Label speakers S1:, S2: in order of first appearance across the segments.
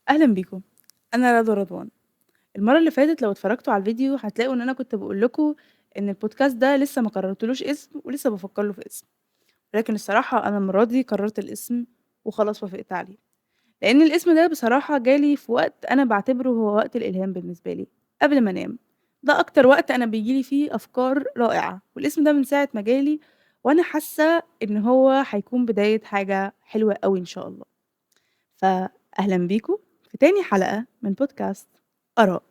S1: أهلًا بيكم، أنا رضوى رضوان. المرّة اللي فاتت لو اتفرجتوا على الفيديو هتلاقوا إن أنا كنت باقول لكم إن البودكاست ده لسه ما قررتلوش اسم ولسه بافكّر له في اسم، ولكن الصراحة أنا المرّة دي قررت الاسم وخلاص وافقت عليه، لإن الاسم ده بصراحة جالي في وقت أنا باعتبره هو وقت الإلهام بالنسبة لي، قبل ما أنام. ده أكتر وقت أنا بييجي لي فيه أفكار رائعة، والاسم ده من ساعة ما جالي وأنا حاسة إن هو هيكون بداية حاجة حلوة أوي إن شاء الله. فأهلًا بيكم في تاني حلقة من بودكاست آراء.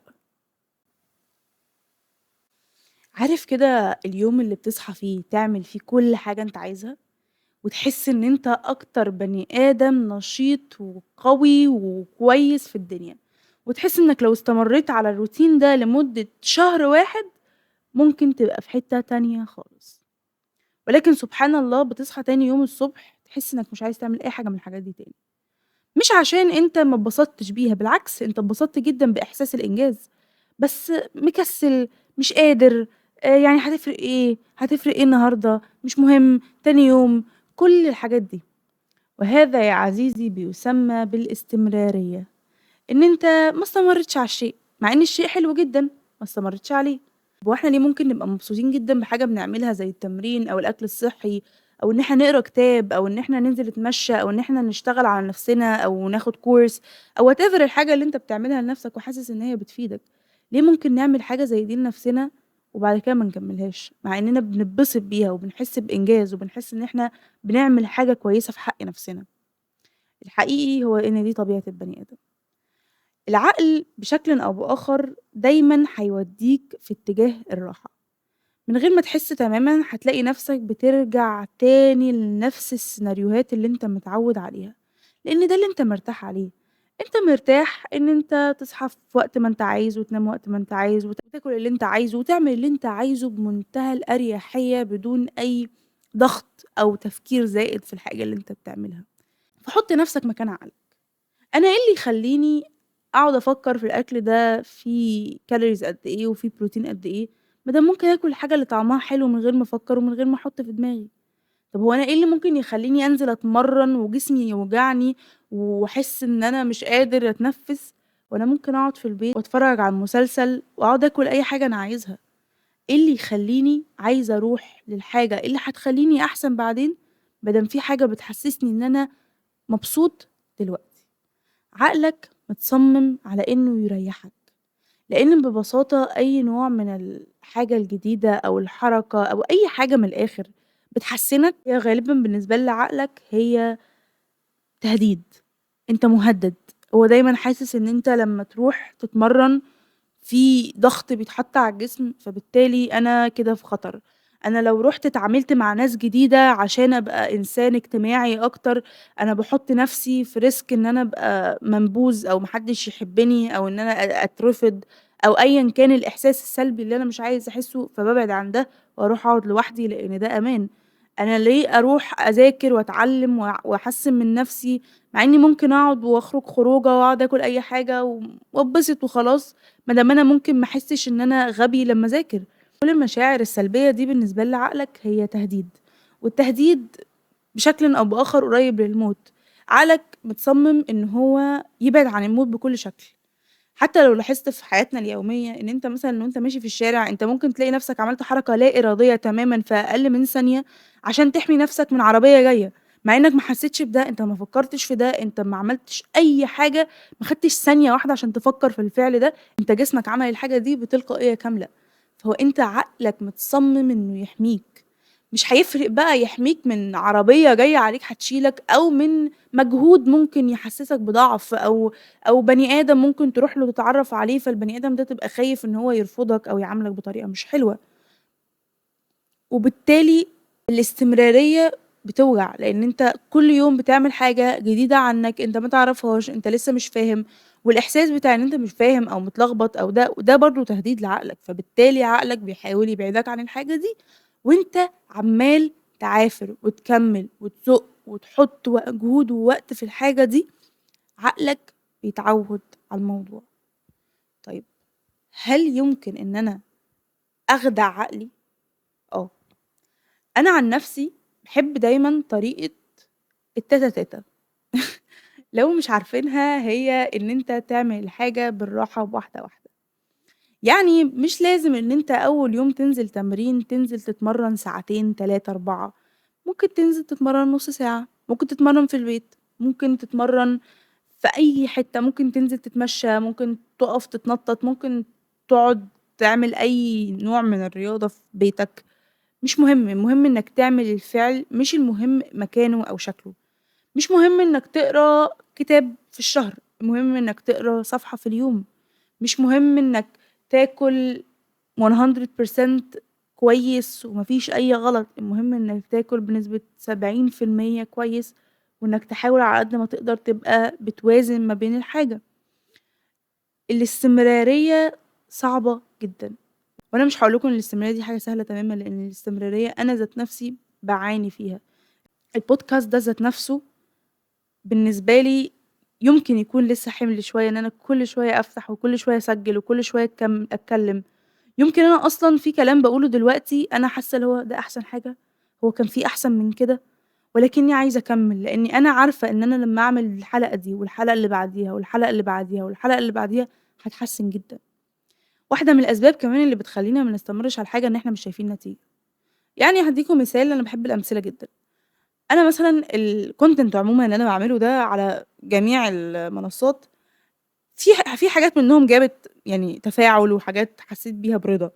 S1: عارف كده اليوم اللي بتصحى فيه تعمل فيه كل حاجة أنت عايزها، وتحس إن أنت أكتر بني آدم نشيط وقوي وكويس في الدنيا، وتحس إنك لو استمريت على الروتين ده لمدة شهر واحد ممكن تبقى في حتة تانية خالص، ولكن سبحان الله بتصحى تاني يوم الصبح تحس إنك مش عايز تعمل أي حاجة من الحاجات دي تاني. مش عشان أنت ما اتبسطتش بيها، بالعكس أنت اتبسطت جدًا بإحساس الإنجاز، بس مكسل، مش قادر، يعني هتفرق إيه النهارده، مش مهم، تاني يوم، كل الحاجات دي. وهذا يا عزيزي بيُسمى بالاستمرارية، إن أنت ما استمرّيتش على الشيء، مع إن الشيء حلو جدًا، ما استمرّيتش عليه. هو إحنا ليه ممكن نبقى مبسوطين جدًا بحاجة بنعملها زي التمرين أو الأكل الصحّي أو إن إحنا نقرا كتاب أو إن إحنا ننزل نتمشى أو إن إحنا نشتغل على نفسنا أو ناخد course أو whatever الحاجة اللي أنت بتعملها لنفسك وحاسس إن هي بتفيدك، ليه ممكن نعمل حاجة زي دي لنفسنا وبعد كده ما نكمّلهاش، مع إننا بنتبسط بيها وبنحس بإنجاز وبنحس إن إحنا بنعمل حاجة كويسة في حق نفسنا. الحقيقي هو إن دي طبيعة البني آدم. العقل بشكلٍ أو بآخر دايمًا هيودّيك في اتجاه الراحة، من غير ما تحس تمامًا هتلاقي نفسك بترجع تاني لنفس السيناريوهات اللي أنت متعوّد عليها، لإن ده اللي أنت مرتاح عليه، أنت مرتاح إن أنت تصحى في وقت ما أنت عايز وتنام وقت ما أنت عايز وتاكل اللي أنت عايزه وتعمل اللي أنت عايزه بمنتهى الأريحية بدون أي ضغط أو تفكير زائد في الحاجة اللي أنت بتعملها، فحُط نفسك مكان عقلك. أنا إيه اللي يخلّيني أقعد أفكّر في الأكل ده فيه calories قد إيه وفيه بروتين قد إيه، ما دام ممكن آكل الحاجة اللي طعمها حلو من غير ما أفكّر ومن غير ما أحُط في دماغي. طب هو أنا إيه اللي ممكن يخلّيني أنزل أتمرّن وجسمي يوجعني وأحس إن أنا مش قادر أتنفّس وأنا ممكن أقعد في البيت وأتفرّج على مسلسل وأقعد آكل أي حاجة أنا عايزها؟ إيه اللي يخلّيني عايزة أروح للحاجة اللي هتخلّيني أحسن بعدين، ما دام في حاجة بتحسّسني إن أنا مبسوط دلوقتي؟ عقلك متصمم على إنه يريحك، لإن ببساطة أي نوع من الحاجة الجديدة أو الحركة أو أي حاجة من الآخر بتحسّنك، هي غالبًا بالنسبة لعقلك هي تهديد، أنت مُهدَّد، هو دايمًا حاسس إن أنت لمّا تروح تتمرّن في ضغط بيتحط على الجسم، فبالتالي أنا كده في خطر. أنا لو رُحت اتعاملت مع ناس جديدة عشان أبقى إنسان اجتماعي أكتر، أنا باحُط نفسي في risk إن أنا أبقى منبوذ أو ما حدش يحبني أو إن أنا أترفض أو أيًا كان الإحساس السلبي اللي أنا مش عايزة أحسه، فبابعد عن ده وأروح أقعد لوحدي لإن ده أمان. أنا ليه أروح أذاكر وأتعلم وأحسّن من نفسي، مع إني ممكن أقعد وأخرج خروجة وأقعد آكل أي حاجة وأتبسط وخلاص. ما دام أنا ممكن ما أحسّش إن أنا غبي لمّا أذاكر. كل المشاعر السلبية دي بالنسبة لعقلك هي تهديد، والتهديد بشكلٍ أو بآخر قريب للموت. عقلك متصمم إن هو يبعد عن الموت بكل شكل. حتى لو لاحظت في حياتنا اليومية إن أنت مثلًا وأنت ماشي في الشارع أنت ممكن تلاقي نفسك عملت حركة لا إرادية تمامًا في أقل من ثانية عشان تحمي نفسك من عربية جاية، مع إنك ما حسيتش بده، أنت ما فكرتش في ده، أنت ما عملتش أي حاجة، ما خدتش ثانية واحدة عشان تفكر في الفعل ده، أنت جسمك عمل الحاجة دي بتلقائية كاملة. فهو أنت عقلك متصمم إنه يحميك، مش هيفرق بقى يحميك من عربية جاية عليك هتشيلك أو من مجهود ممكن يحسسك بضعف أو بني آدم ممكن تروح له تتعرّف عليه، فالبني آدم ده تبقى خايف إن هو يرفضك أو يعاملك بطريقة مش حلوة، وبالتالي الاستمرارية بتوجع، لإن أنت كل يوم بتعمل حاجة جديدة عنك أنت ما تعرفهاش، أنت لسه مش فاهم، والإحساس بتاع إن أنت مش فاهم أو متلخبط أو ده برضه تهديد لعقلك، فبالتالي عقلك بيحاول يبعدك عن الحاجة دي، وأنت عمّال تعافر وتكمّل وتزُق وتحط مجهود ووقت في الحاجة دي، عقلك بيتعوّد على الموضوع. طيب هل يمكن إن أنا أخدع عقلي؟ آه. أنا عن نفسي باحب دايمًا طريقة التاتا تاتا لو مش عارفينها هي إن أنت تعمل الحاجة بالراحة واحدة، واحدة. يعني مش لازم إن أنت أول يوم تنزل تمرين تنزل تتمرّن ساعتين، 3، 4 ممكن تنزل تتمرّن نُص ساعة، ممكن تتمرّن في البيت، ممكن تتمرّن في أي حتة، ممكن تنزل تتمشى، ممكن تُقف تتنطط، ممكن تقعد تعمل أي نوع من الرياضة في بيتك، مش مهم، المهم إنك تعمل الفعل، مش المهم مكانه أو شكله، مش مهم إنك تقرا كتاب في الشهر، المهم إنك تقرا صفحة في اليوم، مش مهم إنك تاكل 100% كويس وما فيش أي غلط، المهم إنك تاكل بنسبة 70% كويس، وإنك تحاول على قد ما تقدر تبقى بتوازن ما بين الحاجة. الاستمرارية صعبة جدًا، وأنا مش هاقول لكم إن الاستمرارية دي حاجة سهلة تمامًا، لإن الاستمرارية أنا ذات نفسي باعاني فيها. الpodcast ده ذات نفسه بالنسبة لي يمكن يكون لسه حِمل شوية، إن أنا كل شوية أفتح وكل شوية أسجّل وكل شوية أتكلّم. يمكن أنا أصلًا في كلام باقوله دلوقتي أنا حاسة اللي هو ده أحسن حاجة، هو كان في أحسن من كده، ولكني عايزة أكمّل، لإني أنا عارفة إن أنا لمّا أعمل الحلقة دي والحلقة اللي بعديها والحلقة اللي بعديها والحلقة اللي بعديها هاتحسّن جدًا. واحدة من الأسباب كمان اللي بتخلّينا ما نستمرش على الحاجة إن إحنا مش شايفين نتيجة. يعني هادّيكم مثال، أنا باحب الأمثلة جدًا. أنا مثلًا الcontent عمومًا اللي أنا باعمله ده على جميع المنصات في حاجات منهم جابت يعني تفاعل وحاجات حسيت بيها برضا،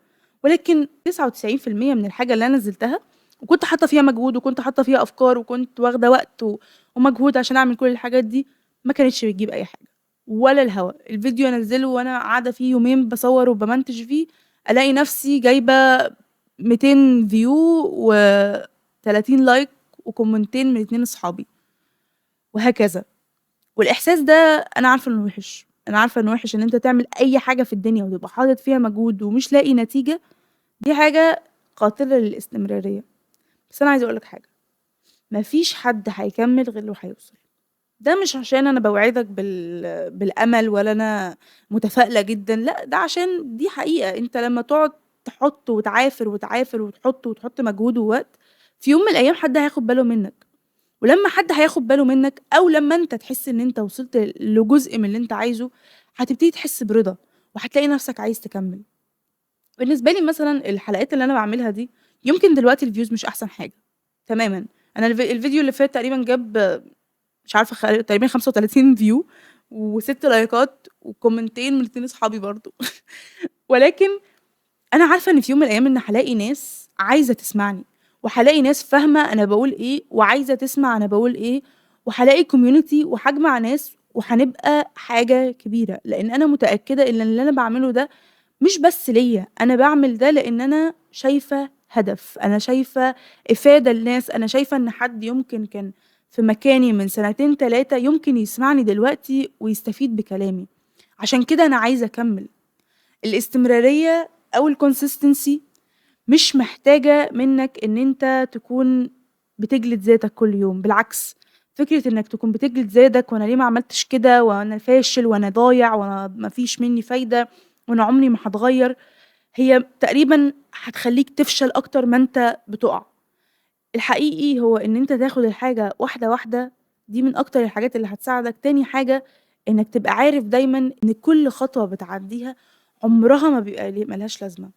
S1: ولكن 99% من الحاجة اللي أنا نزّلتها وكنت حاطة فيها مجهود وكنت حاطة فيها أفكار وكنت واخدة وقت ومجهود عشان أعمل كل الحاجات دي، ما كانتش بتجيب أي حاجة ولا الهوا. الفيديو أنزّله وأنا قاعدة فيه يومين باصوّر وبامنتج فيه، ألاقي نفسي جايبة 200 view و30 لايك وكومنتين من 2 أصحابي وهكذا. والإحساس ده أنا عارفة إنه وِحِش، أنا عارفة إنه وِحِش إن أنت تعمل أي حاجة في الدنيا وتبقى حاطط فيها مجهود ومش لاقي نتيجة، دي حاجة قاتلة للاستمرارية. بس أنا عايزة أقول لك حاجة، ما فيش حد هيكمّل غير لو هيوصل. ده مش عشان أنا باوعدك بالأمل ولا أنا متفائلة جدًا، لأ، ده عشان دي حقيقة، أنت لمّا تقعد تحُط وتعافر، وتعافر وتحُط مجهود ووقت، في يوم من الأيام حد هياخد باله منّك. ولمّا حد هياخد باله منّك أو لمّا أنت تحس إن أنت وصلت لجزء من اللي أنت عايزه، هتبتدي تحس برضا، وهتلاقي نفْسك عايز تكمّل. بالنسبة لي مثلًا الحلقات اللي أنا باعملها دي، يمكن دلوقتي الviews مش أحسن حاجة تمامًا. أنا الفيديو اللي فات تقريبًا جاب مش عارفة تقريبًا 35 view و6 لايكات وكومنتين من 2 أصحابي برضه. ولكن أنا عارفة إن في يوم من الأيام إن هالاقي ناس عايزة تسمعني، وهالاقي ناس فاهمة أنا باقول إيه، وعايزة تسمع أنا باقول إيه، وهالاقي community وهاجمع ناس وهنبقى حاجة كبيرة، لإن أنا متأكدة إن اللي أنا باعمله ده مش بس ليّا، أنا باعمل ده لإن أنا شايفة هدف، أنا شايفة إفادة لناس، أنا شايفة إن حد يمكن كان في مكاني من سنتين، 3 يمكن يسمعني دلوقتي ويستفيد بكلامي، عشان كده أنا عايزة أكمّل. الاستمرارية أو الconsistency مش محتاجة منّك إن أنت تكون بتجلد ذاتك كل يوم، بالعكس فكرة إنّك تكون بتجلد ذاتك وأنا ليه ما عملتش كده وأنا فاشل وأنا ضايع وأنا ما فيش منّي فايدة وأنا عمري ما هاتغيّر، هي تقريبًا هتخلّيك تفشل أكتر ما أنت بتُقع. الحقيقي هو إن أنت تاخد الحاجة واحدة، واحدة، دي من أكتر الحاجات اللي هتساعدك. تاني حاجة إنّك تبقى عارف دايمًا إن كل خطوة بتعدّيها عمرها ما بيبقى ما لهاش لازمة.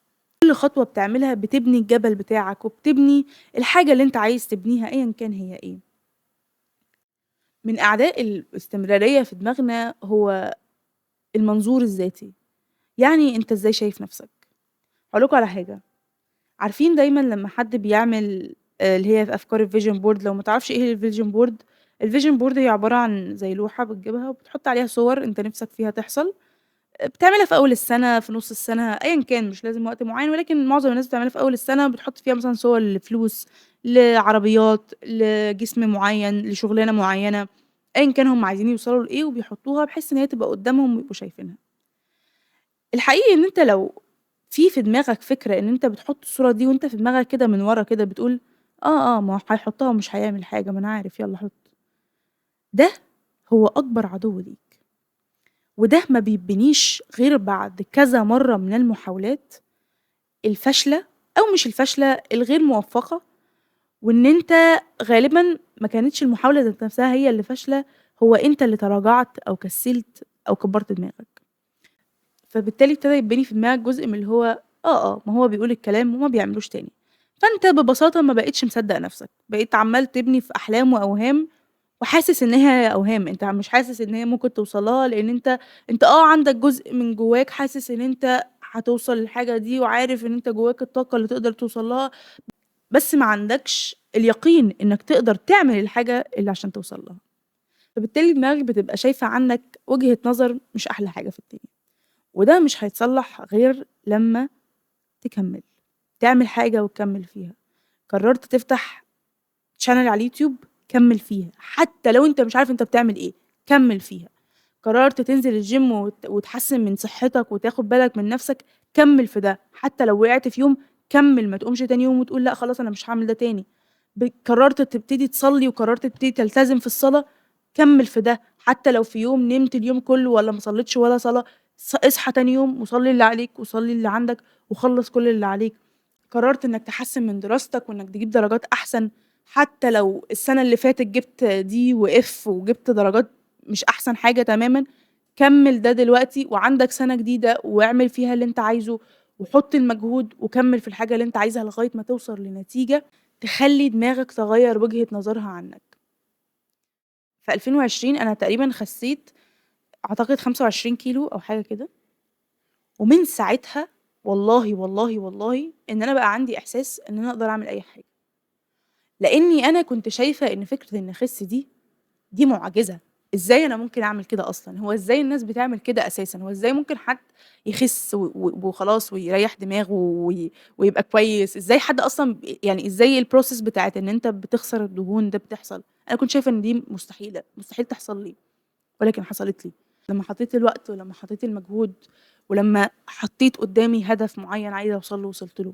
S1: كل خطوة بتعملها بتبني الجبل بتاعك، وبتبني الحاجة اللي أنت عايز تبنيها أيًا كان هي إيه. من أعداء الاستمرارية في دماغنا هو المنظور الذاتي، يعني أنت إزاي شايف نفسك؟ هاقول لكم على حاجة، عارفين دايمًا لمّا حد بيعمل اللي هي في أفكار الvision board لو ما تعرفش إيه الvision board، الvision board هي عبارة عن زي لوحة بتجيبها وبتحط عليها صور أنت نِفْسك فيها تحصل. بتعملها في أول السنة، في نُص السنة، أيًا كان مش لازم وقت معيّن، ولكن معظم الناس بتعملها في أول السنة، بتحط فيها مثلًا صور لفلوس، لعربيات، لجسم معيّن، لشغلانة معيّنة، أيًا كان هُم عايزين يوصلوا لإيه وبيحطوها بحيث إن هي تبقى قدّامهم ويبقوا شايفينها. الحقيقي إن أنت لو في دماغك فكرة إن أنت بتحط الصورة دي وأنت في دماغك كده من ورا كده بتقول ما هو هيحطها ومش هيعمل حاجة، ما أنا عارف يالّا حُط. ده هو أكبر عدو ليك. وده ما بيتبنيش غير بعد كذا مرّة من المحاولات الفاشلة أو مش الفاشلة، الغير موفّقة، وإن أنت غالبًا ما كانتش المحاولة ذات نفسها هي اللي فاشلة، هو أنت اللي تراجعت أو كسّلت أو كبّرت دماغك. فبالتالي ابتدى يتبني في دماغك جزء من اللي هو ما هو بيقول الكلام وما بيعملوش تاني. فأنت ببساطة ما بقيتش مصدّق نَفْسك، بقيت عمّال تبني في أحلام وأوهام وحاسس إن هي أوهام، أنت مش حاسس إن هي ممكن توصل لها لإن أنت عندك جزء من جواك حاسس إن أنت هتوصل للحاجة دي وعارف إن أنت جواك الطاقة اللي تقدر توصل لها، بس ما عندكش اليقين إنك تقدر تعمل الحاجة اللي عشان توصل لها. فبالتالي دماغك بتبقى شايفة عنك وجهة نظر مش أحلى حاجة في الدنيا، وده مش هيتصلّح غير لمّا تكمّل، تعمل حاجة وتكمّل فيها. قررت تفتح channel على اليوتيوب، كمّل فيها، حتى لو أنت مش عارف أنت بتعمل إيه، كمّل فيها. قررت تنزل الgym وتحسّن من صحتك وتاخد بالك من نَفْسك، كمّل في ده، حتى لو وقعت في يوم كمّل، ما تقومش تاني يوم وتقول لأ خلاص أنا مش هاعمل ده تاني. قررت تبتدي تصلّي وقررت تبتدي تلتزم في الصلاة، كمّل في ده، حتى لو في يوم نمت اليوم كلّه والّا ما صليتش ولا صلاة، اصحى تاني يوم وصلّي اللي عليك وصلّي اللي عندك وخلّص كل اللي عليك. قررت إنك تحسّن من دراستك وإنك تجيب درجات أحسن، حتى لو السنة اللي فاتت جِبت D وF وجِبت درجات مش أحسن حاجة تمامًا، كمّل ده دلوقتي وعندك سنة جديدة واعمل فيها اللي أنت عايزه، وحُط المجهود وكمّل في الحاجة اللي أنت عايزها لغاية ما توصل لنتيجة تخلّي دماغك تغيّر وجهة نظرها عنك. في 2020 أنا تقريبًا خسّيت أعتقد 25 كيلو أو حاجة كده، ومن ساعتها والله، والله، والله إن أنا بقى عندي إحساس إن أنا أقدر أعمل أي حاجة. لإني أنا كنت شايفة إن فكرة إني أخس دي معجزة، إزاي أنا ممكن أعمل كده أصلًا؟ هو إزاي الناس بتعمل كده أساسًا؟ هو إزاي ممكن حد يخس وخلاص ويريّح دماغه ويبقى كويس؟ إزاي حد أصلًا يعني إزاي الprocess بتاعة إن أنت بتخسر الدهون ده بتحصل؟ أنا كنت شايفة إن دي مستحيلة، مستحيل تحصل لي، ولكن حصلت لي. لمّا حطيت الوقت ولمّا حطيت المجهود ولمّا حطيت قدّامي هدف معيّن عايزة أوصل له وصلت له.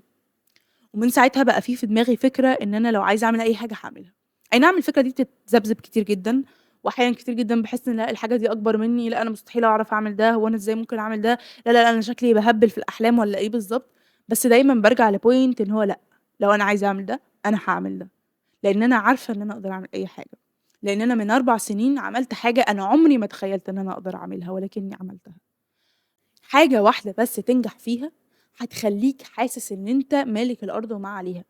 S1: ومن ساعتها بقى في دماغي فكرة إن أنا لو عايزة أعمل أي حاجة هاعملها. أي نعم الفكرة دي بتتذبذب كتير جدًا، وأحيانًا كتير جدًا باحس إن لأ الحاجة دي أكبر منّي، لأ أنا مستحيل أعرف أعمل ده، هو أنا إزاي ممكن أعمل ده، لا، لا، لا أنا شكلي باهبِّل في الأحلام والّا إيه بالضبط، بس دايمًا بارجع لpoint إن هو لأ، لو أنا عايزة أعمل ده، أنا هاعمل ده، لإن أنا عارفة إن أنا أقدر أعمل أي حاجة، لإن أنا من 4 سنين عملت حاجة أنا عمري ما تخيلت إن أنا أقدر أعملها ولكني عملتها. حاجة واحدة بس تنجح فيها هتخلّيك حاسس إن أنت مالك الأرض وما عليها.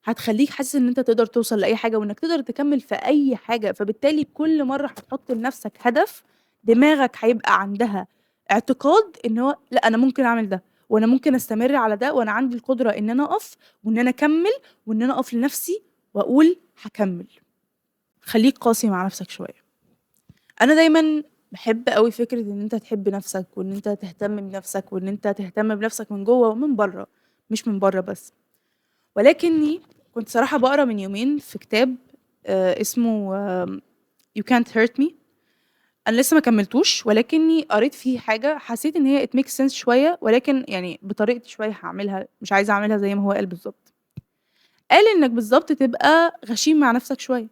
S1: هتخلّيك حاسس إن أنت تقدر توصل لأي حاجة، وإنك تقدر تكمّل في أي حاجة، فبالتالي كل مرّة هتحط لنفْسك هدف، دماغك هيبقى عندها اعتقاد إن هو لأ أنا ممكن أعمل ده، وأنا ممكن أستمر على ده، وأنا عندي القدرة إن أنا أقف، وإن أنا أكمّل، وإن أنا أقف لنفْسي وأقول هاكمّل. خلّيك قاسي مع نفْسك شوية. أنا دايمًا باحب أوي فكرة إن أنت تحب نفْسك، وإن أنت تهتم بنفْسك، وإن أنت تهتم بنفْسك من جوّه ومن برّه، مش من برّه بس. ولكني كنت صراحة باقرا من يومين في كتاب اسمه You Can't Hurt Me. أنا لسه ما كمّلتوش، ولكني قريت فيه حاجة حسّيت إن هي it makes sense شوية، ولكن يعني بطريقتي شوية هاعملها، مش عايزة أعملها زي ما هو قال بالضبط. قال إنّك بالضبط تبقى غشيم مع نَفْسك شوية.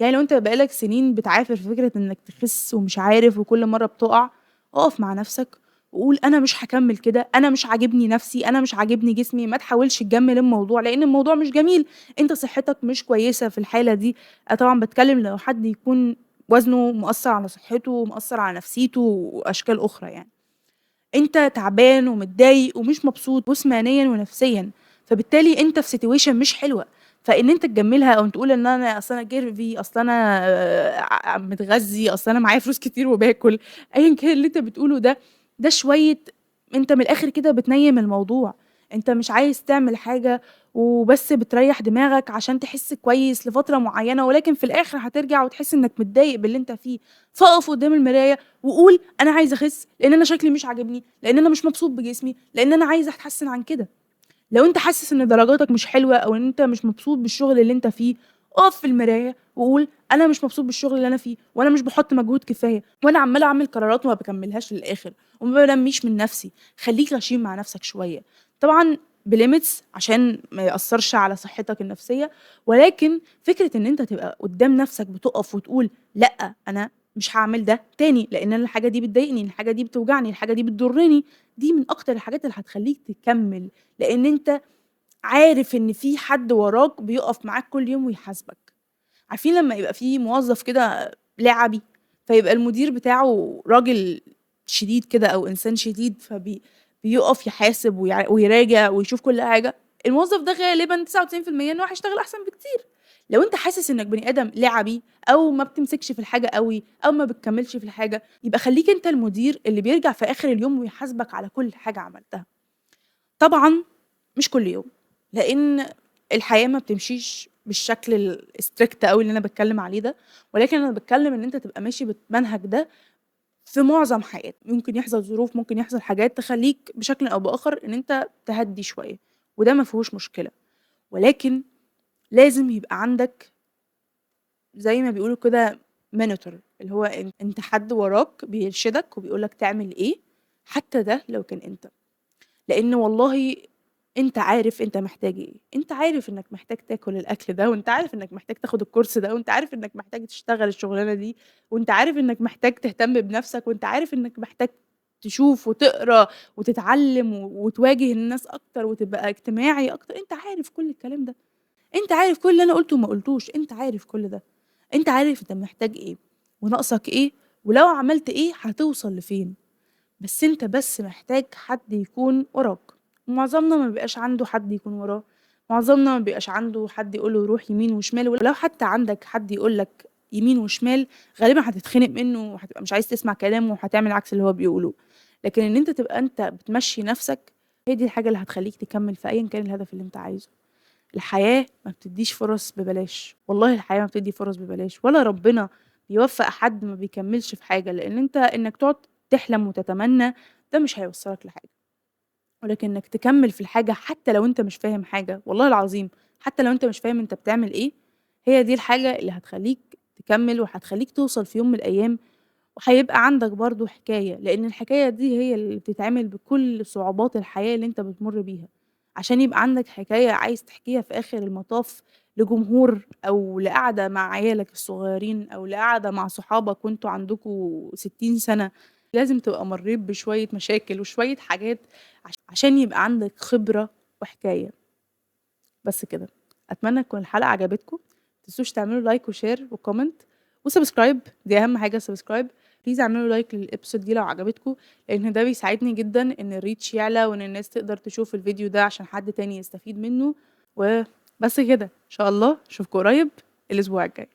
S1: يعني لو أنت بقى لك سنين بتعافر في فكرة إنّك تخِس ومش عارف وكل مرّة بتُقع، أقف مع نَفْسك وقُل أنا مش هاكمّل كده، أنا مش عاجبني نَفْسي، أنا مش عاجبني جسمي، ما تحاولش تجمّل الموضوع، لإن الموضوع مش جميل، أنت صحّتك مش كويسة في الحالة دي. أنا طبعًا باتكلّم لو حد يكون وزنه مأثّر على صحّته ومأثّر على نفسيته وأشكال أخرى يعني. أنت تعبان ومتضايق ومش مبسوط جسمانيًا ونفسيًا، فبالتالي أنت في situation مش حلوة، فإن أنت تجمّلها أو تقول إن أنا أصل أنا curvy أصل أنا متغذي، أصل أنا معايا فلوس كتير وباكل، أيًا كان اللي أنت بتقوله ده، ده شوية أنت من الآخر كده بتنيّم الموضوع، أنت مش عايز تعمل حاجة وبس بتريّح دماغك عشان تحس كويس لفترة معيّنة، ولكن في الآخر هترجع وتحس إنك متضايق باللي أنت فيه، فاقف قدّام المراية وقُل أنا عايز أخس، لإن أنا شكلي مش عاجبني، لإن أنا مش مبسوط بجسمي، لإن أنا عايز أتحسّن عن كده. لو أنت حاسس إن درجاتك مش حلوة أو إن أنت مش مبسوط بالشغل اللي أنت فيه، اقف في المراية وقُل أنا مش مبسوط بالشغل اللي أنا فيه، وأنا مش باحط مجهود كفاية، وأنا عمّال أعمل قرارات وما باكمّلهاش للآخر، وما بانمّيش من نفسي. خلّيك غشيم مع نفسك شوية، طبعًا بlimits عشان ما يأثّرش على صحتك النفسية، ولكن فكرة إن أنت تبقى قدّام نفسك بتُقف وتقول لأ، أنا مش هاعمل ده تاني، لإن أنا الحاجة دي بتضايقني، الحاجة دي بتوجعني، الحاجة دي بتضرني، دي من أكتر الحاجات اللي هتخلّيك تكمّل. لإن أنت عارف إن في حد وراك بيُقف معاك كل يوم ويحاسبك. عارفين لمّا يبقى في موظف كده لعبي، فيبقى المدير بتاعه راجل شديد كده أو إنسان شديد بيقف يحاسب ويراجع ويشوف كل حاجة، الموظف ده غالبًا 99% إن هو هيشتغل أحسن بكتير. لو أنت حاسس إنك بني آدم لعبي أو ما بتمسكش في الحاجة أوي أو ما بتكمّلش في الحاجة، يبقى خلّيك أنت المدير اللي بيرجع في آخر اليوم ويحاسبك على كل حاجة عملتها. طبعًا مش كل يوم، لإن الحياة ما بتمشيش بالشكل الstrict أوي اللي أنا باتكلّم عليه ده، ولكن أنا باتكلّم إن أنت تبقى ماشي بالمنهج ده في معظم حياتك. ممكن يحصل ظروف، ممكن يحصل حاجات تخلّيك بشكل أو بآخر إن أنت تهدّي شوية، وده ما فيهوش مشكلة، ولكن لازم يبقى عندك زي ما بيقولوا كده monitor، اللي هو أنت حد وراك بيرشدك وبيقول لك تعمل إيه، حتى ده لو كان أنت. لإن والله أنت عارف أنت محتاج إيه، أنت عارف إنك محتاج تاكل الأكل ده، وأنت عارف إنك محتاج تاخد الكورس ده، وأنت عارف إنك محتاج تشتغل الشغلانة دي، وأنت عارف إنك محتاج تهتم بنفسك، وأنت عارف إنك محتاج تشوف وتقرا وتتعلم وتواجه الناس أكتر وتبقى اجتماعي أكتر، أنت عارف كل الكلام ده، أنت عارف كل اللي أنا قُلته وما قُلتوش، أنت عارف كل ده، أنت عارف أنت محتاج إيه وناقصك إيه، ولو عملت إيه هتوصل لفين. بس أنت محتاج حد يكون وراك، ومعظمنا ما بيبقاش عنده حد يكون وراه، معظمنا ما بيبقاش عنده حد يقول له روح يمين وشمال، ولو حتى عندك حد يقول لك يمين وشمال غالبًا هتتخنق منه وهتبقى مش عايز تسمع كلامه وهتعمل عكس اللي هو بيقوله، لكن إن أنت تبقى أنت بتمشّي نفسك هي دي الحاجة اللي هتخلّيك تكمّل في أيًا كان الهدف اللي أنت عايزه. الحياة ما بتدّيش فرص ببلاش، والله الحياة ما بتدّي فرص ببلاش، ولا ربنا بيوفّق حد ما بيكمّلش في حاجة، لإن أنت إنّك تقعد تحلم وتتمنّى ده مش هيوصّلك لحاجة، ولكن إنّك تكمّل في الحاجة حتى لو أنت مش فاهم حاجة، والله العظيم حتى لو أنت مش فاهم أنت بتعمل إيه، هي دي الحاجة اللي هتخلّيك تكمّل وهتخلّيك توصل في يوم من الأيام، وهيبقى عندك برضه حكاية، لإن الحكاية دي هي اللي بتتعمل بكل صعوبات الحياة اللي أنت بتمُر بيها، عشان يبقى عندك حكاية عايز تحكيها في آخر المطاف لجمهور أو لقعدة مع عيالك الصغيّرين أو لقعدة مع صحابك وأنتم عندكم 60 سَنة، لازم تبقى مرّيت بشوية مشاكل وشوية حاجات عشان يبقى عندك خبرة وحكاية. بس كده. أتمنى تكون الحلقة عجبتكم، ما تنسوش تعملوا لايك وشير وكومنت وسبسكرايب، دي أهم حاجة السبسكرايب، بليز اعملوا لايك للإبيسود دي لو عجبتكم، لإن ده بيساعدني جدًا إن الreach يعلى وإن الناس تقدر تشوف الفيديو ده عشان حد تاني يستفيد منه، وبس كده، إن شاء الله أشوفكم قريب الأسبوع الجاي.